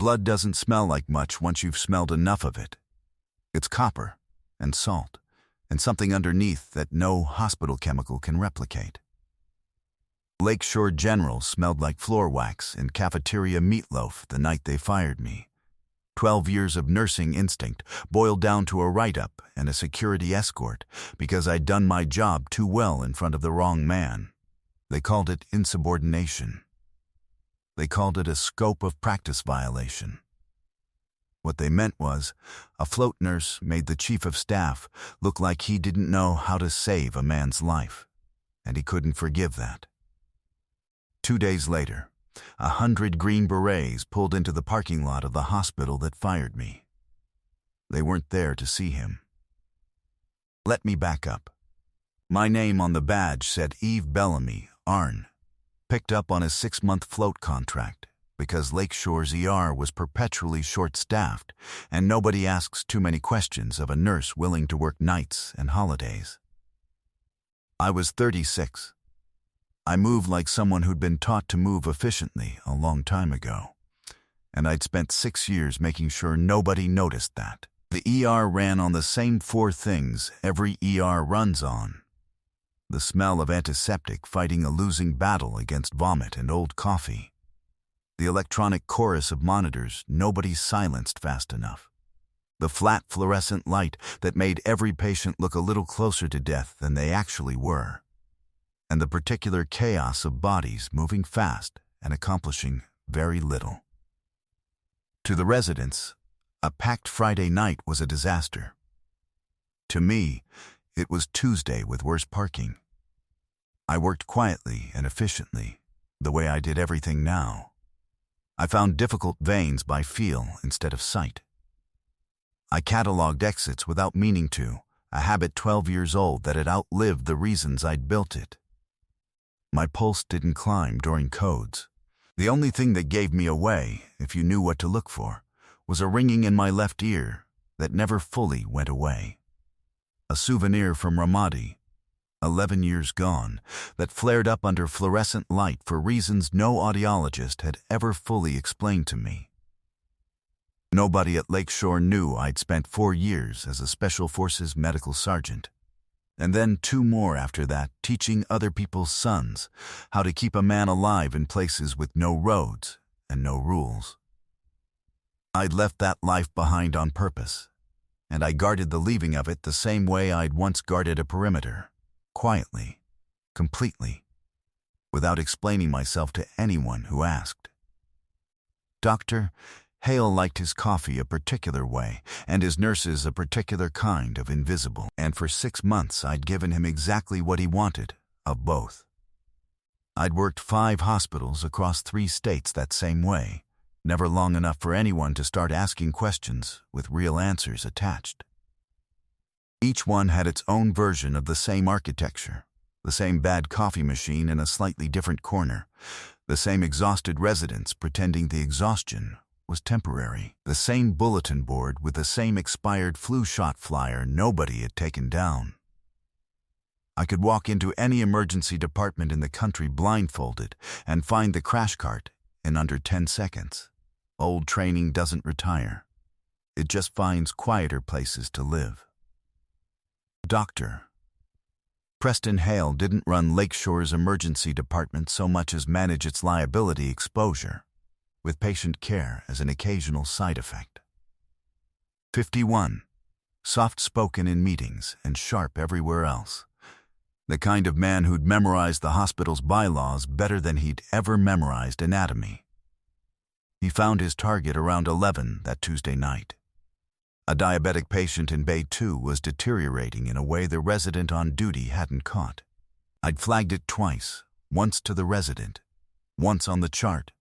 Blood doesn't smell like much once you've smelled enough of it. It's copper and salt and something underneath that no hospital chemical can replicate. Lakeshore General smelled like floor wax and cafeteria meatloaf the night they fired me. 12 years of nursing instinct boiled down to a write-up and a security escort because I'd done my job too well in front of the wrong man. They called it insubordination. They called it a scope of practice violation. What they meant was, a float nurse made the chief of staff look like he didn't know how to save a man's life, and he couldn't forgive that. 2 days later, 100 Green Berets pulled into the parking lot of the hospital that fired me. They weren't there to see him. Let me back up. My name on the badge said Eve Bellamy, ARN, picked up on a 6-month float contract because Lakeshore's ER was perpetually short-staffed and nobody asks too many questions of a nurse willing to work nights and holidays. I was 36. I moved like someone who'd been taught to move efficiently a long time ago, and I'd spent 6 years making sure nobody noticed that. The ER ran on the same 4 things every ER runs on. The smell of antiseptic fighting a losing battle against vomit and old coffee. The electronic chorus of monitors nobody silenced fast enough. The flat fluorescent light that made every patient look a little closer to death than they actually were. And the particular chaos of bodies moving fast and accomplishing very little. To the residents, a packed Friday night was a disaster. To me, it was Tuesday with worse parking. I worked quietly and efficiently, the way I did everything now. I found difficult veins by feel instead of sight. I cataloged exits without meaning to, a habit 12 years old that had outlived the reasons I'd built it. My pulse didn't climb during codes. The only thing that gave me away, if you knew what to look for, was a ringing in my left ear that never fully went away. A souvenir from Ramadi, 11 years gone, that flared up under fluorescent light for reasons no audiologist had ever fully explained to me. Nobody at Lakeshore knew I'd spent 4 years as a Special Forces medical sergeant, and then 2 more after that teaching other people's sons how to keep a man alive in places with no roads and no rules. I'd left that life behind on purpose, and I guarded the leaving of it the same way I'd once guarded a perimeter. Quietly, completely, without explaining myself to anyone who asked. Dr. Hale liked his coffee a particular way, and his nurses a particular kind of invisible, and for 6 months I'd given him exactly what he wanted, of both. I'd worked 5 hospitals across 3 states that same way, never long enough for anyone to start asking questions with real answers attached. Each one had its own version of the same architecture, the same bad coffee machine in a slightly different corner, the same exhausted residents pretending the exhaustion was temporary, the same bulletin board with the same expired flu shot flyer nobody had taken down. I could walk into any emergency department in the country blindfolded and find the crash cart in under 10 seconds. Old training doesn't retire. It just finds quieter places to live. Doctor. Preston Hale didn't run Lakeshore's emergency department so much as manage its liability exposure, with patient care as an occasional side effect. 51. Soft-spoken in meetings and sharp everywhere else. The kind of man who'd memorized the hospital's bylaws better than he'd ever memorized anatomy. He found his target around 11 that Tuesday night. A diabetic patient in Bay 2 was deteriorating in a way the resident on duty hadn't caught. I'd flagged it twice, once to the resident, once on the chart,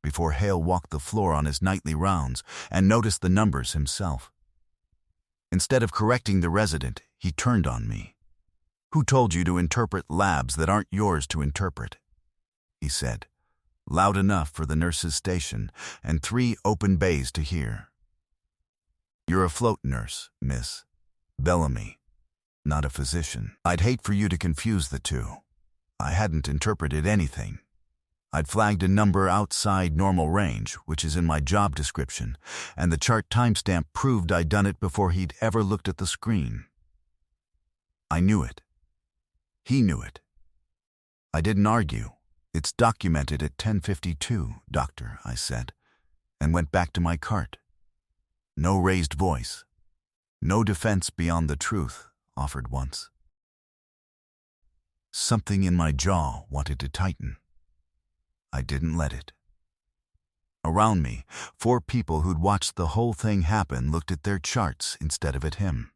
before Hale walked the floor on his nightly rounds and noticed the numbers himself. Instead of correcting the resident, he turned on me. "Who told you to interpret labs that aren't yours to interpret?" he said, loud enough for the nurse's station and 3 open bays to hear. "You're a float nurse, Miss Bellamy, not a physician. I'd hate for you to confuse the two. I hadn't interpreted anything. I'd flagged a number outside normal range, which is in my job description, and the chart timestamp proved I'd done it before he'd ever looked at the screen. I knew it. He knew it. I didn't argue. "It's documented at 10:52, Doctor," I said, and went back to my cart. No raised voice. No defense beyond the truth, offered once. Something in my jaw wanted to tighten. I didn't let it. Around me, 4 people who'd watched the whole thing happen looked at their charts instead of at him.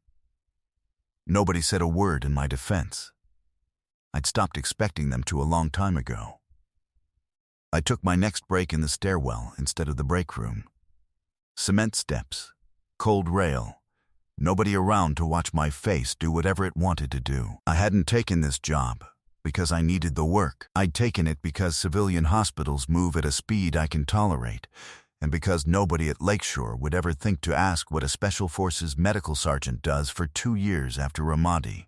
Nobody said a word in my defense. I'd stopped expecting them to a long time ago. I took my next break in the stairwell instead of the break room. Cement steps, cold rail, nobody around to watch my face do whatever it wanted to do. I hadn't taken this job because I needed the work. I'd taken it because civilian hospitals move at a speed I can tolerate, and because nobody at Lakeshore would ever think to ask what a Special Forces medical sergeant does for 2 years after Ramadi.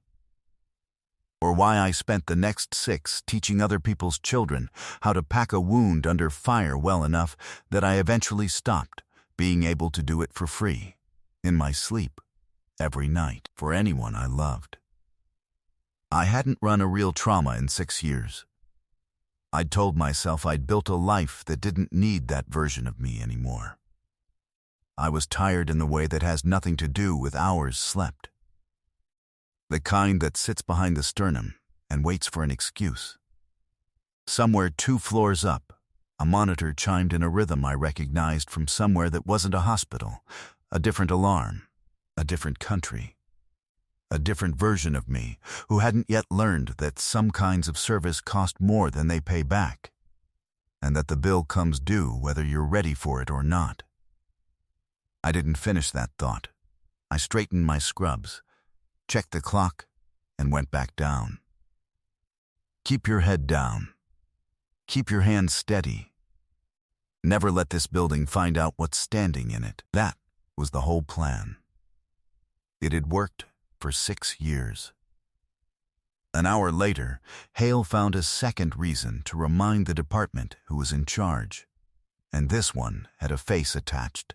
Or why I spent the next 6 teaching other people's children how to pack a wound under fire well enough that I eventually stopped, being able to do it for free, in my sleep, every night, for anyone I loved. I hadn't run a real trauma in 6 years. I'd told myself I'd built a life that didn't need that version of me anymore. I was tired in the way that has nothing to do with hours slept. The kind that sits behind the sternum and waits for an excuse. Somewhere 2 floors up, a monitor chimed in a rhythm I recognized from somewhere that wasn't a hospital, a different alarm, a different country, a different version of me who hadn't yet learned that some kinds of service cost more than they pay back, and that the bill comes due whether you're ready for it or not. I didn't finish that thought. I straightened my scrubs, checked the clock, and went back down. Keep your head down. Keep your hands steady. Never let this building find out what's standing in it. That was the whole plan. It had worked for 6 years. An hour later, Hale found a second reason to remind the department who was in charge, and this one had a face attached.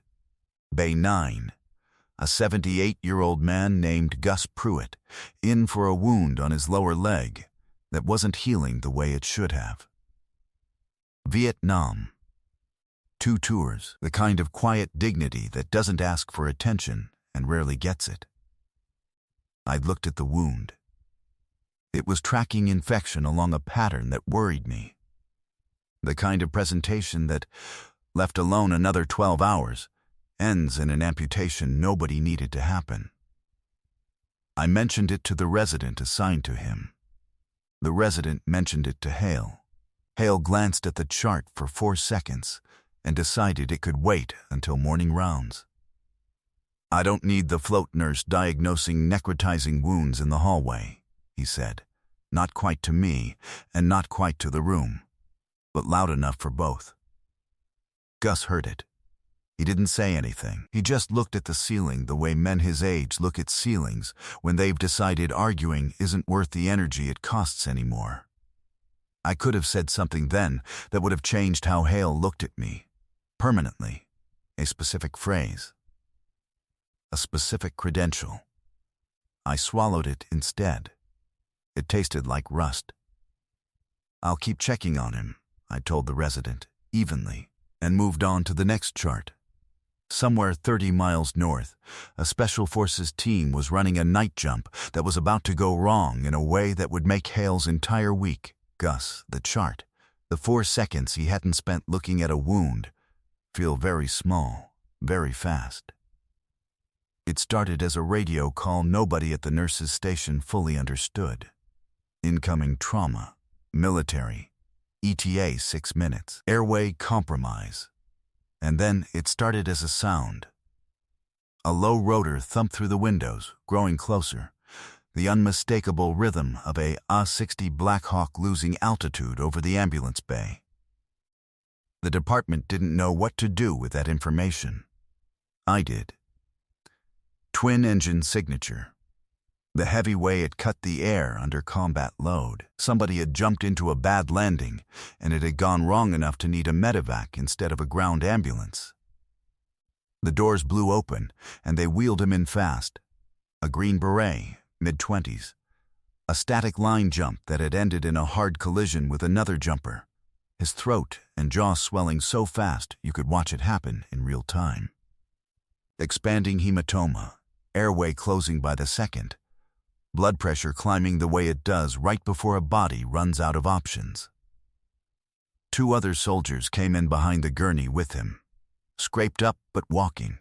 Bay 9. A 78-year-old man named Gus Pruitt, in for a wound on his lower leg that wasn't healing the way it should have. Vietnam. 2 tours, the kind of quiet dignity that doesn't ask for attention and rarely gets it. I'd looked at the wound. It was tracking infection along a pattern that worried me. The kind of presentation that, left alone another 12 hours, ends in an amputation nobody needed to happen. I mentioned it to the resident assigned to him. The resident mentioned it to Hale. Hale glanced at the chart for 4 seconds and decided it could wait until morning rounds. "I don't need the float nurse diagnosing necrotizing wounds in the hallway," he said. Not quite to me, and not quite to the room, but loud enough for both. Gus heard it. He didn't say anything. He just looked at the ceiling the way men his age look at ceilings when they've decided arguing isn't worth the energy it costs anymore. I could have said something then that would have changed how Hale looked at me, permanently, a specific phrase, a specific credential. I swallowed it instead. It tasted like rust. "I'll keep checking on him," I told the resident, evenly, and moved on to the next chart. Somewhere 30 miles north, a Special Forces team was running a night jump that was about to go wrong in a way that would make Hale's entire week, Gus, the chart, the 4 seconds he hadn't spent looking at a wound, feel very small, very fast. It started as a radio call nobody at the nurse's station fully understood. Incoming trauma, military, ETA 6 minutes, airway compromise. And then it started as a sound. A low rotor thumped through the windows, growing closer, the unmistakable rhythm of a A-60 Black Hawk losing altitude over the ambulance bay. The department didn't know what to do with that information. I did. Twin engine signature. The heavy way it cut the air under combat load. Somebody had jumped into a bad landing, and it had gone wrong enough to need a medevac instead of a ground ambulance. The doors blew open, and they wheeled him in fast. A green beret, mid-20s. A static line jump that had ended in a hard collision with another jumper. His throat and jaw swelling so fast you could watch it happen in real time. Expanding hematoma, airway closing by the second. Blood pressure climbing the way it does right before a body runs out of options. 2 other soldiers came in behind the gurney with him, scraped up but walking.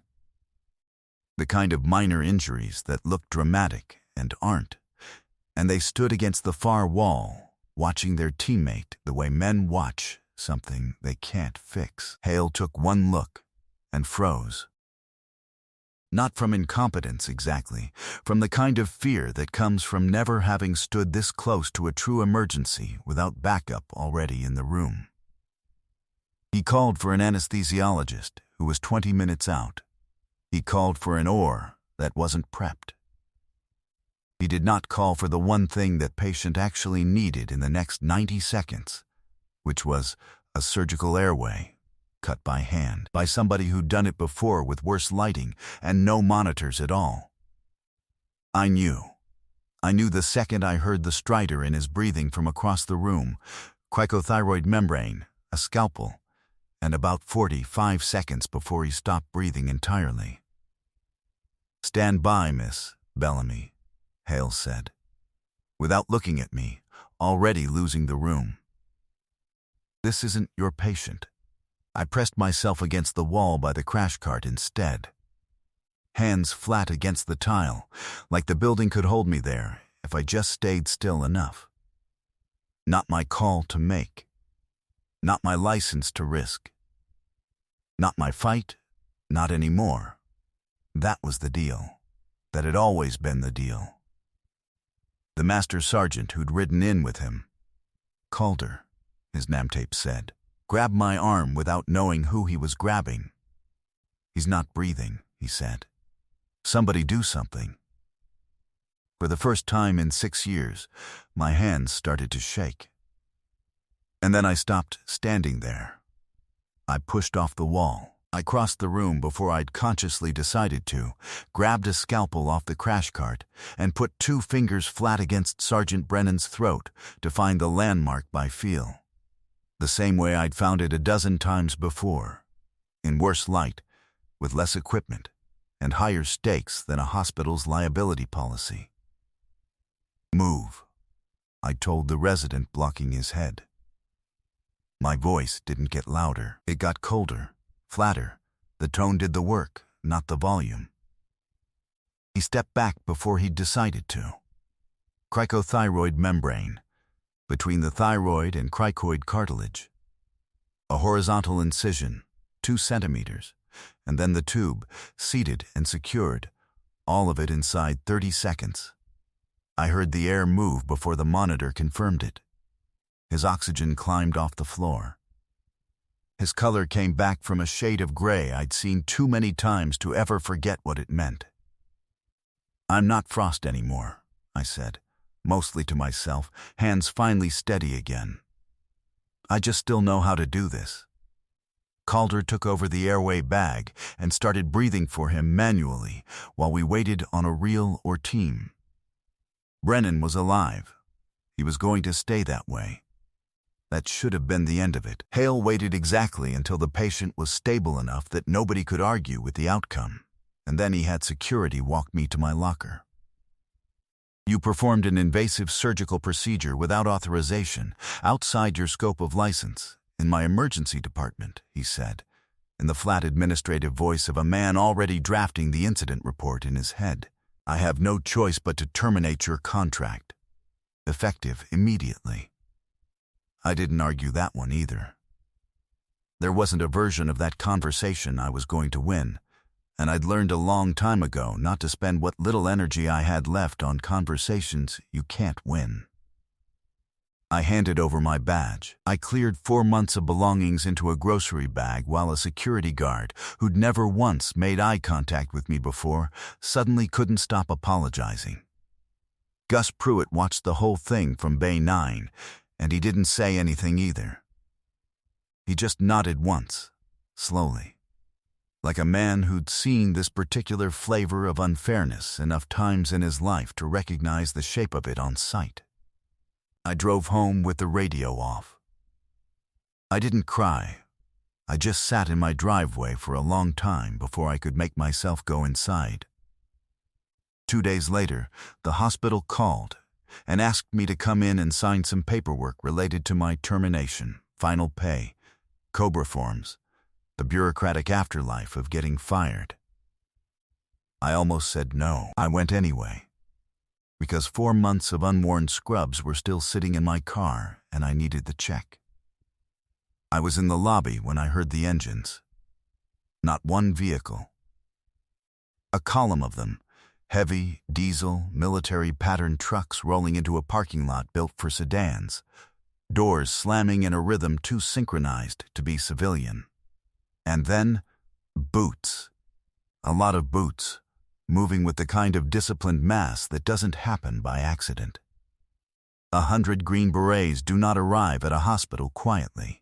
The kind of minor injuries that look dramatic and aren't, and they stood against the far wall, watching their teammate the way men watch something they can't fix. Hale took one look and froze. Not from incompetence exactly, from the kind of fear that comes from never having stood this close to a true emergency without backup already in the room. He called for an anesthesiologist who was 20 minutes out. He called for an oar that wasn't prepped. He did not call for the one thing that patient actually needed in the next 90 seconds, which was a surgical airway, cut by hand, by somebody who'd done it before with worse lighting and no monitors at all. I knew the second I heard the stridor in his breathing from across the room, cricothyroid membrane, a scalpel, and about 45 seconds before he stopped breathing entirely. "Stand by, Miss Bellamy," Hale said, without looking at me, already losing the room. "This isn't your patient." I pressed myself against the wall by the crash cart instead. Hands flat against the tile, like the building could hold me there if I just stayed still enough. Not my call to make. Not my license to risk. Not my fight, not anymore. That was the deal. That had always been the deal. The master sergeant who'd ridden in with him, Calder, his namtape said, grabbed my arm without knowing who he was grabbing. "He's not breathing," he said. "Somebody do something." For the first time in 6 years, my hands started to shake. And then I stopped standing there. I pushed off the wall. I crossed the room before I'd consciously decided to, grabbed a scalpel off the crash cart, and put 2 fingers flat against Sergeant Brennan's throat to find the landmark by feel. The same way I'd found it a dozen times before, in worse light, with less equipment, and higher stakes than a hospital's liability policy. "Move," I told the resident blocking his head. My voice didn't get louder. It got colder, flatter. The tone did the work, not the volume. He stepped back before he'd decided to. Cricothyroid membrane, between the thyroid and cricoid cartilage. A horizontal incision, 2 centimeters, and then the tube, seated and secured, all of it inside 30 seconds. I heard the air move before the monitor confirmed it. His oxygen climbed off the floor. His color came back from a shade of gray I'd seen too many times to ever forget what it meant. "I'm not Frost anymore," I said, mostly to myself, hands finally steady again. "I just still know how to do this." Calder took over the airway bag and started breathing for him manually while we waited on a reel or team. Brennan was alive. He was going to stay that way. That should have been the end of it. Hale waited exactly until the patient was stable enough that nobody could argue with the outcome, and then he had security walk me to my locker. "You performed an invasive surgical procedure without authorization, outside your scope of license, in my emergency department," he said, in the flat administrative voice of a man already drafting the incident report in his head. "I have no choice but to terminate your contract. Effective immediately." I didn't argue that one either. There wasn't a version of that conversation I was going to win, and I'd learned a long time ago not to spend what little energy I had left on conversations you can't win. I handed over my badge. I cleared 4 months of belongings into a grocery bag while a security guard, who'd never once made eye contact with me before, suddenly couldn't stop apologizing. Gus Pruitt watched the whole thing from Bay 9, and he didn't say anything either. He just nodded once, slowly, like a man who'd seen this particular flavor of unfairness enough times in his life to recognize the shape of it on sight. I drove home with the radio off. I didn't cry. I just sat in my driveway for a long time before I could make myself go inside. 2 days later, the hospital called and asked me to come in and sign some paperwork related to my termination, final pay, COBRA forms, the bureaucratic afterlife of getting fired. I almost said no. I went anyway, because 4 months of unworn scrubs were still sitting in my car and I needed the check. I was in the lobby when I heard the engines. Not one vehicle. A column of them, heavy, diesel, military-patterned trucks rolling into a parking lot built for sedans, doors slamming in a rhythm too synchronized to be civilian. And then, boots. A lot of boots, moving with the kind of disciplined mass that doesn't happen by accident. 100 Green Berets do not arrive at a hospital quietly,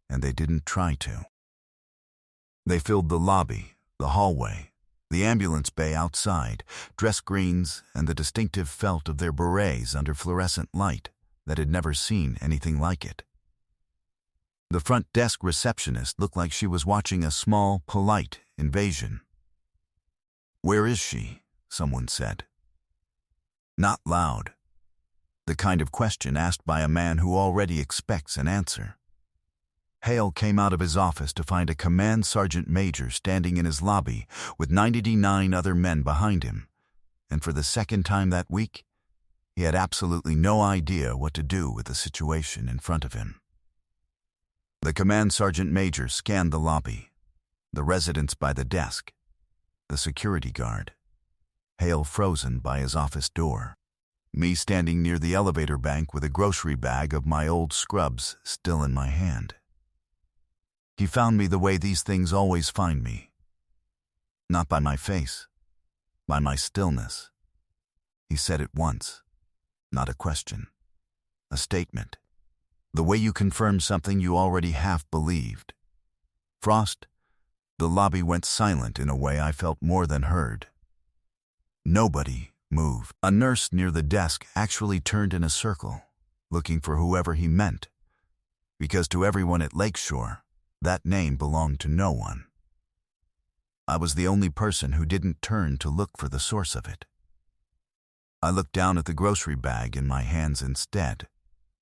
and they didn't try to. They filled the lobby, the hallway, the ambulance bay outside, dress greens and the distinctive felt of their berets under fluorescent light that had never seen anything like it. The front desk receptionist looked like she was watching a small, polite invasion. "Where is she?" someone said. Not loud. The kind of question asked by a man who already expects an answer. Hale came out of his office to find a command sergeant major standing in his lobby with 99 other men behind him, and for the second time that week, he had absolutely no idea what to do with the situation in front of him. The command sergeant major scanned the lobby, the residents by the desk, the security guard, Hale frozen by his office door, me standing near the elevator bank with a grocery bag of my old scrubs still in my hand. He found me the way these things always find me. Not by my face, by my stillness. He said it once, not a question, a statement. The way you confirm something you already half believed. "Frost," the lobby went silent in a way I felt more than heard. Nobody moved. A nurse near the desk actually turned in a circle, looking for whoever he meant, because to everyone at Lakeshore, that name belonged to no one. I was the only person who didn't turn to look for the source of it. I looked down at the grocery bag in my hands instead,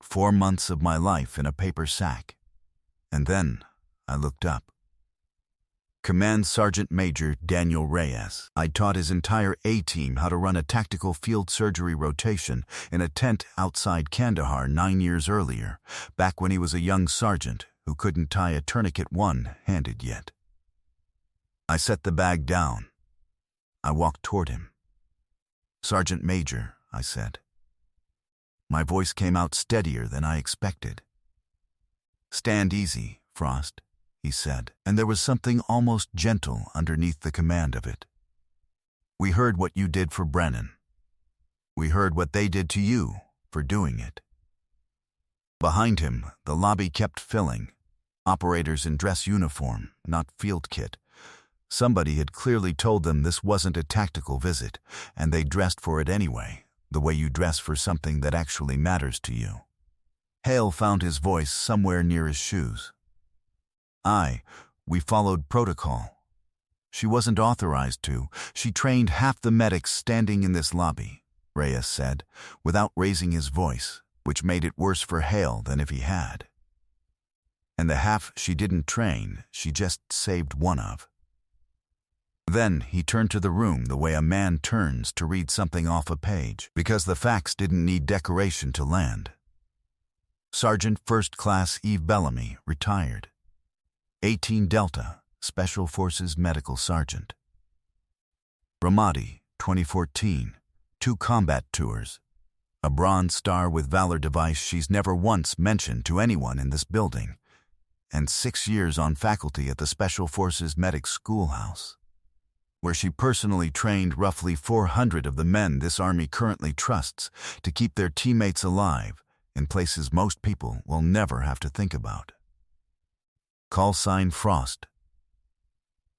4 months of my life in a paper sack, and then I looked up. Command Sergeant Major Daniel Reyes. I taught his entire A-team how to run a tactical field surgery rotation in a tent outside Kandahar 9 years earlier, back when he was a young sergeant who couldn't tie a tourniquet one-handed yet. I set the bag down. I walked toward him. "Sergeant Major," I said. My voice came out steadier than I expected. "Stand easy, Frost," he said, and there was something almost gentle underneath the command of it. "We heard what you did for Brennan. We heard what they did to you for doing it." Behind him, the lobby kept filling. Operators in dress uniform, not field kit. Somebody had clearly told them this wasn't a tactical visit, and they dressed for it anyway, the way you dress for something that actually matters to you. Hale found his voice somewhere near his shoes. We followed protocol. She wasn't authorized to. She trained half the medics standing in this lobby, Reyes said, without raising his voice, which made it worse for Hale than if he had. And the half she didn't train, she just saved one of. Then he turned to the room the way a man turns to read something off a page, because the facts didn't need decoration to land. Sergeant First Class Eve Bellamy, retired. 18 Delta, Special Forces Medical Sergeant. Ramadi, 2014, 2 combat tours. A Bronze Star with Valor device she's never once mentioned to anyone in this building, and 6 years on faculty at the Special Forces Medic Schoolhouse. where she personally trained roughly 400 of the men this army currently trusts to keep their teammates alive in places most people will never have to think about. Call sign Frost.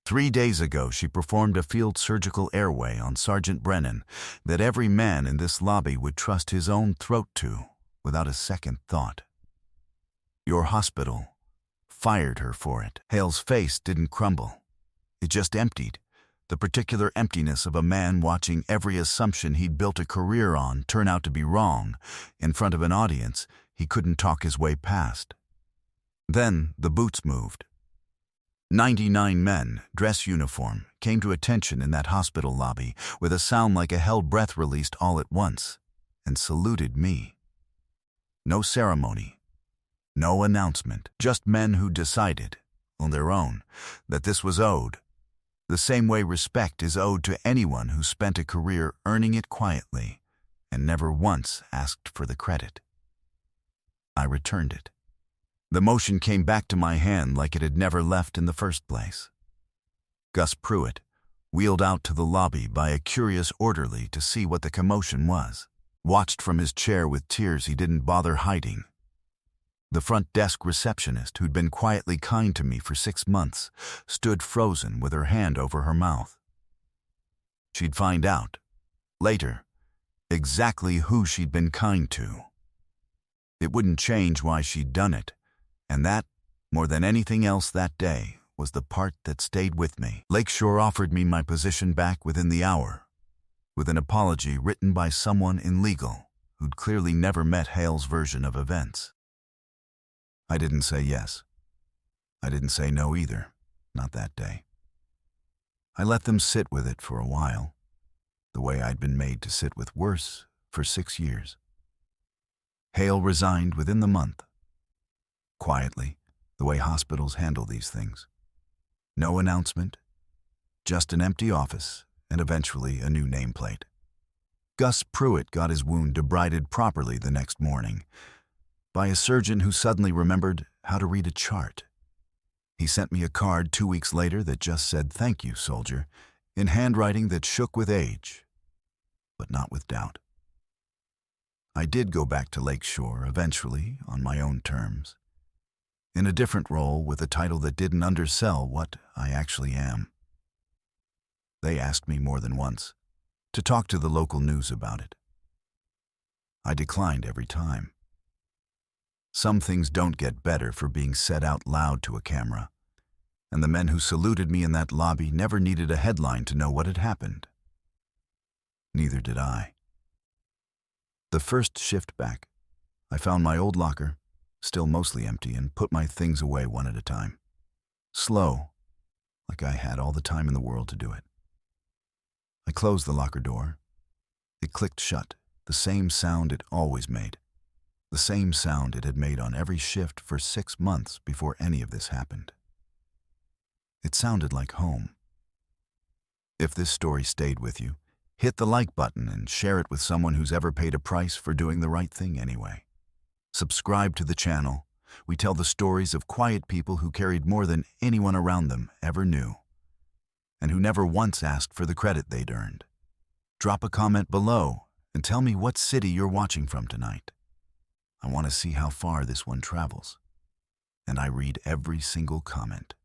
3 days ago, she performed a field surgical airway on Sergeant Brennan that every man in this lobby would trust his own throat to without a second thought. Your hospital fired her for it. Hale's face didn't crumble. It just emptied, the particular emptiness of a man watching every assumption he'd built a career on turn out to be wrong in front of an audience he couldn't talk his way past. Then the boots moved. 99 men, dress uniform, came to attention in that hospital lobby with a sound like a held breath released all at once and saluted me. No ceremony, no announcement, just men who decided, on their own, that this was owed, the same way respect is owed to anyone who spent a career earning it quietly and never once asked for the credit. I returned it. The motion came back to my hand like it had never left in the first place. Gus Pruitt wheeled out to the lobby by a curious orderly to see what the commotion was, watched from his chair with tears he didn't bother hiding. The front desk receptionist, who'd been quietly kind to me for 6 months, stood frozen with her hand over her mouth. She'd find out, later, exactly who she'd been kind to. It wouldn't change why she'd done it, and that, more than anything else that day, was the part that stayed with me. Lakeshore offered me my position back within the hour, with an apology written by someone in legal who'd clearly never met Hale's version of events. I didn't say yes. I didn't say no either, not that day. I let them sit with it for a while, the way I'd been made to sit with worse for 6 years. Hale resigned within the month. Quietly, the way hospitals handle these things. No announcement, just an empty office, and eventually a new nameplate. Gus Pruitt got his wound debrided properly the next morning, by a surgeon who suddenly remembered how to read a chart. He sent me a card 2 weeks later that just said, "Thank you, soldier," in handwriting that shook with age, but not with doubt. I did go back to Lakeshore eventually on my own terms, in a different role with a title that didn't undersell what I actually am. They asked me more than once to talk to the local news about it. I declined every time. Some things don't get better for being said out loud to a camera, and the men who saluted me in that lobby never needed a headline to know what had happened. Neither did I. The first shift back, I found my old locker, still mostly empty, and put my things away one at a time. Slow, like I had all the time in the world to do it. I closed the locker door. It clicked shut, the same sound it always made. The same sound it had made on every shift for 6 months before any of this happened. It sounded like home. If this story stayed with you, hit the like button and share it with someone who's ever paid a price for doing the right thing anyway. Subscribe to the channel. We tell the stories of quiet people who carried more than anyone around them ever knew, and who never once asked for the credit they'd earned. Drop a comment below and tell me what city you're watching from tonight. I want to see how far this one travels, and I read every single comment.